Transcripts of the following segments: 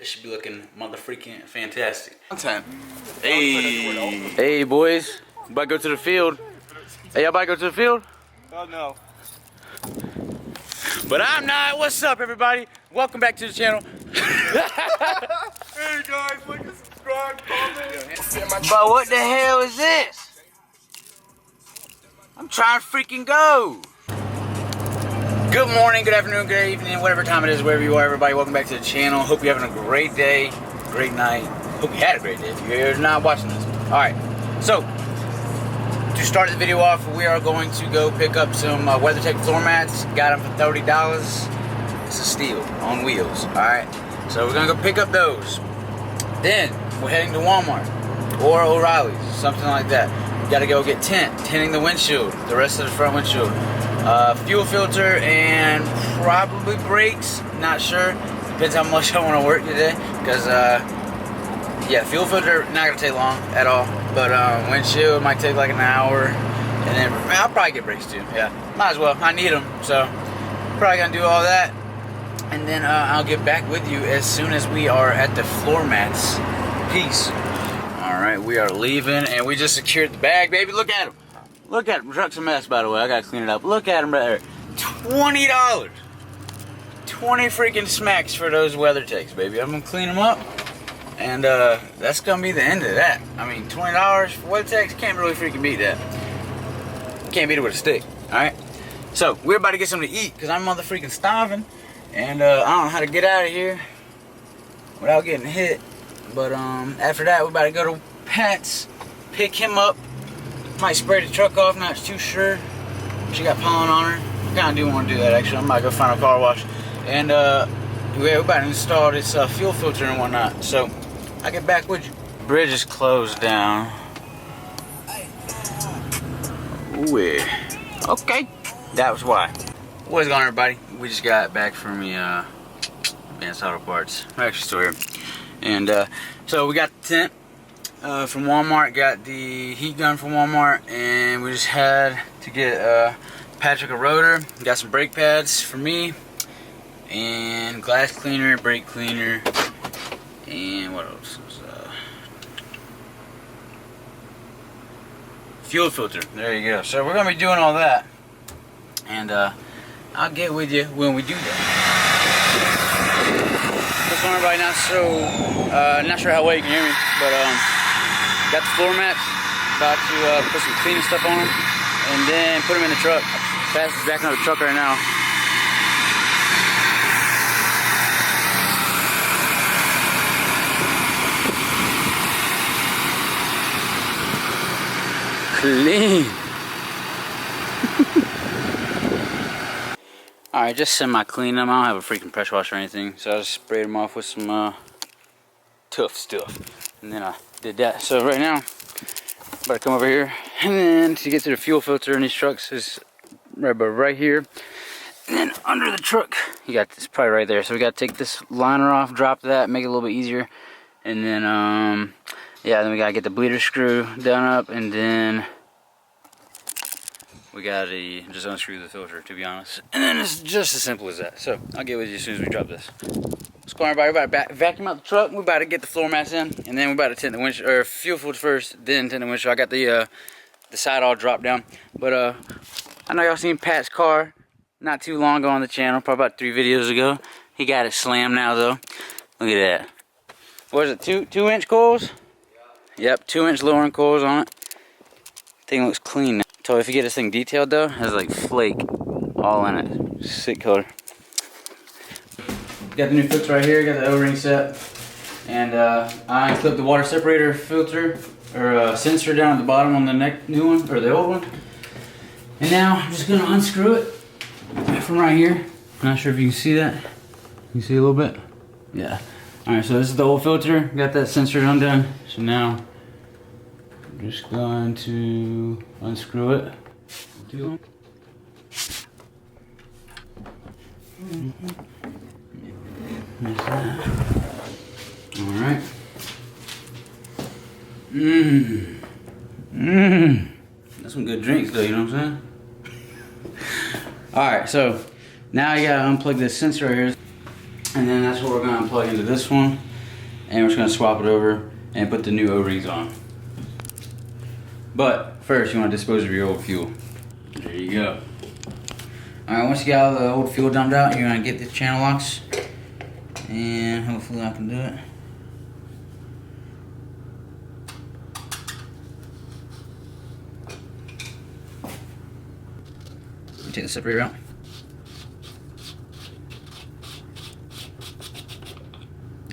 It should be looking mother-freaking fantastic. Content. Hey boys, about to go to the field. Hey, y'all about to go to the field? Oh no. But I'm not. What's up, everybody? Welcome back to the channel. Hey guys, like and subscribe, comment. But what the hell is this? I'm trying to freaking go. Good morning, good afternoon, good evening, whatever time it is, wherever you are, everybody. Welcome back to the channel. Hope you're having a great day, great night. Hope you had a great day if you're not watching this. Alright, so to start the video off, we are going to go pick up some WeatherTech floor mats. Got them for $30. It's a steal on wheels. Alright, so we're going to go pick up those. Then we're heading to Walmart or O'Reilly's, something like that. We got to go get tinting the windshield, the rest of the front windshield. Fuel filter and probably brakes, not sure, depends how much I want to work today, because yeah, fuel filter not going to take long at all, but windshield might take like an hour, and then I'll probably get brakes too, yeah, might as well, I need them, so probably going to do all that, and then I'll get back with you as soon as we are at the floor mats. Peace. Alright, we are leaving, and we just secured the bag, baby, look at him. Look at him. The truck's a mess, by the way. I gotta clean it up. Look at him right there. $20. 20 freaking smacks for those WeatherTechs, baby. I'm gonna clean them up, and that's gonna be the end of that. I mean, $20 for WeatherTechs, can't really freaking beat that. Can't beat it with a stick. All right. So we're about to get something to eat because I'm mother freaking starving, and I don't know how to get out of here without getting hit. But after that, we're about to go to Pat's, pick him up. Might spray the truck off, not too sure. She got pollen on her. I kind of do want to do that actually. I might go find a car wash. And we're about to install this fuel filter and whatnot. So I'll get back with you. Bridge is closed down. Ooh, yeah. Okay, that was why. What's going on, everybody? We just got back from the Advanced Auto Parts. We're actually still here. And so we got the tent. From Walmart, got the heat gun from Walmart, and we just had to get Patrick a rotor. Got some brake pads for me, and glass cleaner, brake cleaner, and what else? Fuel filter. There you go. So we're gonna be doing all that, and I'll get with you when we do that. What's going on, everybody? Not sure how well you can hear me, but got the floor mats, about to put some cleaning stuff on them, and then put them in the truck. Fast is backing up the truck right now. Clean. Alright, just semi-clean them. I don't have a freaking pressure washer or anything, so I just sprayed them off with some tough stuff. And then I did that. So right now, I'm about to come over here, and then to get to the fuel filter in these trucks is right here. And then under the truck, you got this probably right there. So we got to take this liner off, drop that, make it a little bit easier. And then, yeah, then we got to get the bleeder screw done up, and then we got to just unscrew the filter, to be honest. And then it's just as simple as that. So I'll get with you as soon as we drop this. What's going on, everybody? We're about to vacuum out the truck. We're about to get the floor mats in, and then we're about to tint the windshield, or fuel filter first, then tint the windshield. I got the side all dropped down. But I know y'all seen Pat's car not too long ago on the channel, probably about 3 videos ago. He got it slammed now though. Look at that. What is it? 2-inch coils? Yep, 2-inch lowering coils on it. Thing looks clean now. So if you get this thing detailed though, it has like flake all in it. Sick color. Got the new filter right here, got the O-ring set, and I clipped the water separator filter, or sensor down at the bottom on the new one, or the old one. And now I'm just gonna unscrew it from right here. Not sure if you can see that. You see a little bit? Yeah. Alright, so this is the old filter, got that sensor undone. So now I'm just going to unscrew it. Alright. That's some good drinks though, you know what I'm saying? Alright, so now you gotta unplug this sensor right here. And then that's what we're gonna plug into this one. and we're just gonna swap it over and put the new O-rings on. But first, you want to dispose of your old fuel. There you go. Alright, once you get all the old fuel dumped out, you're gonna get the channel locks, and hopefully I can do it. Take the separator out.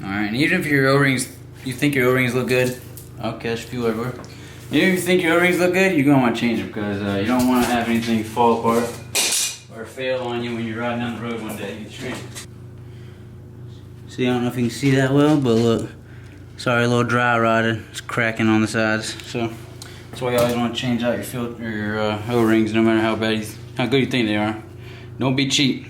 Alright, and even if your O-rings, you think your O-rings look good, okay, there's fuel everywhere. Even if you think your O-rings look good, you're going to want to change them because you don't want to have anything fall apart or fail on you when you're riding down the road one day. See, I don't know if you can see that well, but look, sorry, a little dry rotted. It's cracking on the sides, so that's why you always want to change out your filter, your O-rings, no matter how good you think they are. Don't be cheap.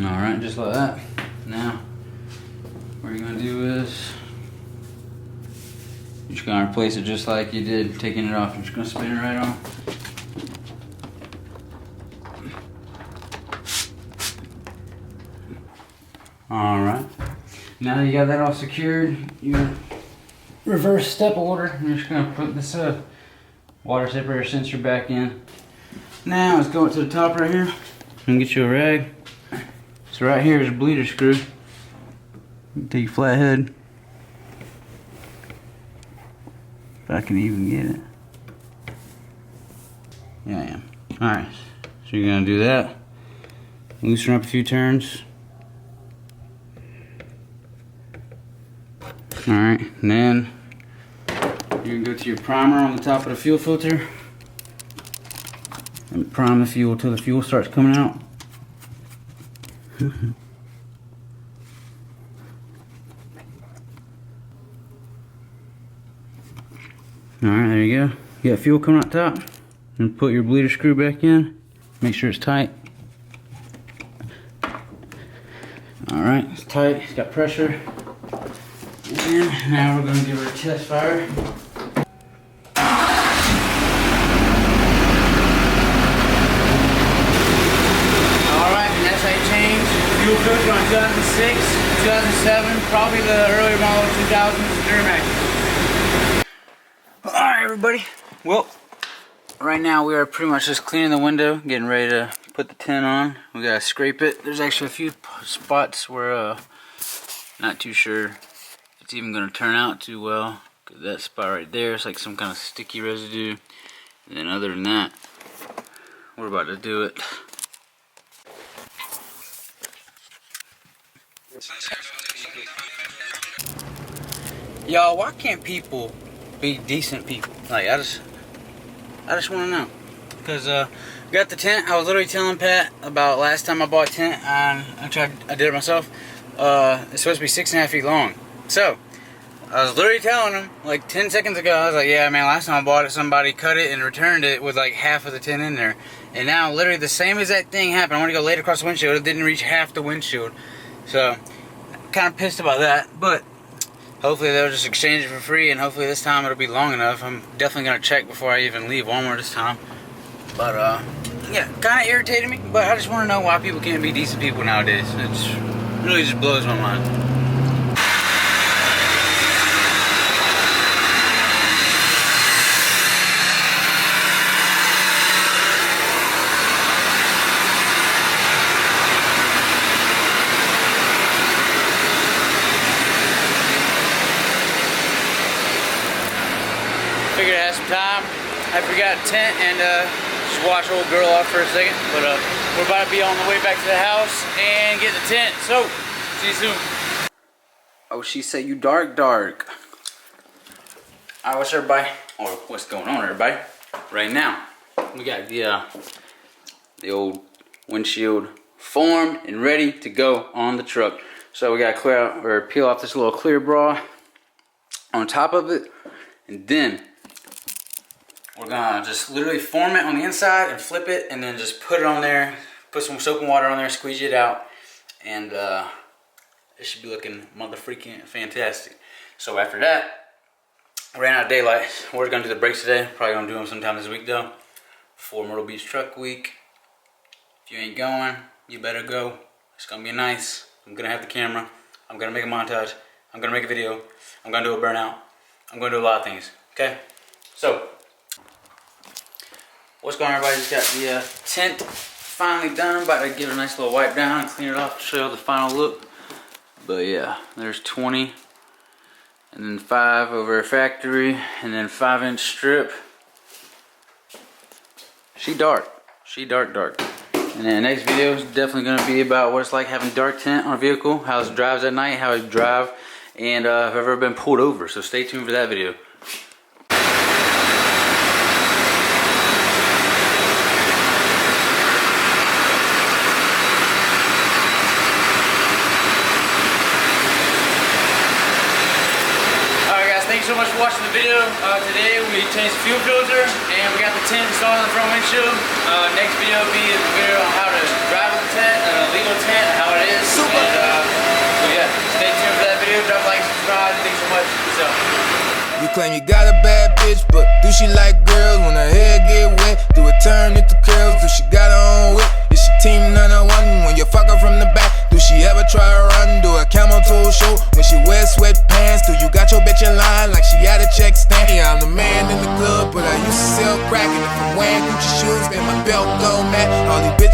Alright, just like that. Now, what you're gonna do is you're just gonna replace it just like you did taking it off. You're just gonna spin it right on. Alright. Now that you got that all secured, you reverse step order. You're just gonna put this water separator sensor back in. Now let's go up to the top right here and get you a rag. So right here is a bleeder screw. Take your flathead. If I can even get it. Yeah, I am. Alright, so you're gonna do that. Loosen up a few turns. Alright, and then you can go to your primer on the top of the fuel filter and prime the fuel till the fuel starts coming out. Alright, there you go. You got fuel coming out top. And put your bleeder screw back in. Make sure it's tight. Alright, it's tight, it's got pressure. And now we're going to give her a test fire. Alright, and that's how you change fuel filter on 2006, 2007, probably the earlier model 2000s Duramax. Alright everybody, well, right now we are pretty much just cleaning the window, getting ready to put the tint on. We gotta scrape it. There's actually a few spots where not too sure if it's even gonna turn out too well. Cause that spot right there is like some kind of sticky residue. And then other than that, we're about to do it. Y'all, why can't people be decent people? Like, I just want to know. Because got the tint. I was literally telling Pat about last time I bought tint, and I did it myself. It's supposed to be 6.5 feet long. So I was literally telling him like 10 seconds ago. I was like, yeah, man, last time I bought it, somebody cut it and returned it with like half of the tint in there. And now literally the same exact thing happened. I want to go laid across the windshield. It didn't reach half the windshield. So kind of pissed about that, but hopefully they'll just exchange it for free, and hopefully this time it'll be long enough. I'm definitely gonna check before I even leave Walmart this time. But yeah, kind of irritated me. But I just want to know why people can't be decent people nowadays. It really just blows my mind. Figured I had some time. I forgot tint and just wash old girl off for a second. But we're about to be on the way back to the house and get the tint. So, see you soon. Oh, she said you dark. Alright, what's everybody? Or what's going on, everybody? Right now, we got the old windshield formed and ready to go on the truck. So we gotta clear out or peel off this little clear bra on top of it, and then we're gonna just literally form it on the inside and flip it, and then just put it on there, put some soap and water on there, squeeze it out, and it should be looking mother-freaking fantastic. So after that, I ran out of daylight. We're gonna do the brakes today. Probably gonna do them sometime this week though, before Myrtle Beach Truck Week. If you ain't going, You better go. It's gonna be nice. I'm gonna have the camera. I'm gonna make a montage. I'm gonna make a video. I'm gonna do a burnout. I'm gonna do a lot of things. Okay? So, what's going on, everybody? Just got the tint finally done. About to give it a nice little wipe down and clean it off to show the final look. But yeah, there's 20. And then 5 over factory. And then 5-inch strip. She dark. She dark. And then the next video is definitely going to be about what it's like having dark tint on a vehicle, how it drives at night, how it drive, and if I've ever been pulled over. So stay tuned for that video. Thanks so much for watching the video. Today we changed the fuel filter and we got the tint installed on the front windshield. Next video will be a video on how to drive with the tint, legal tint, how it is. Super. And, so yeah, stay tuned for that video. Drop a like, subscribe. Thanks so much. Peace out. You claim you got a bad bitch, but do she like girls? When her hair get wet, do it turn into curls? Do she got her own whip? Is she team 901 when you fuck her from the back? Do she ever try to run? Do a camel toe show when she wears sweatpants? Do you got your bitch in line like she at a check stand? Yeah, I'm the man in the club, but I used to sell crack. And if I'm wearing Gucci shoes, then my belt don't match. All these bitches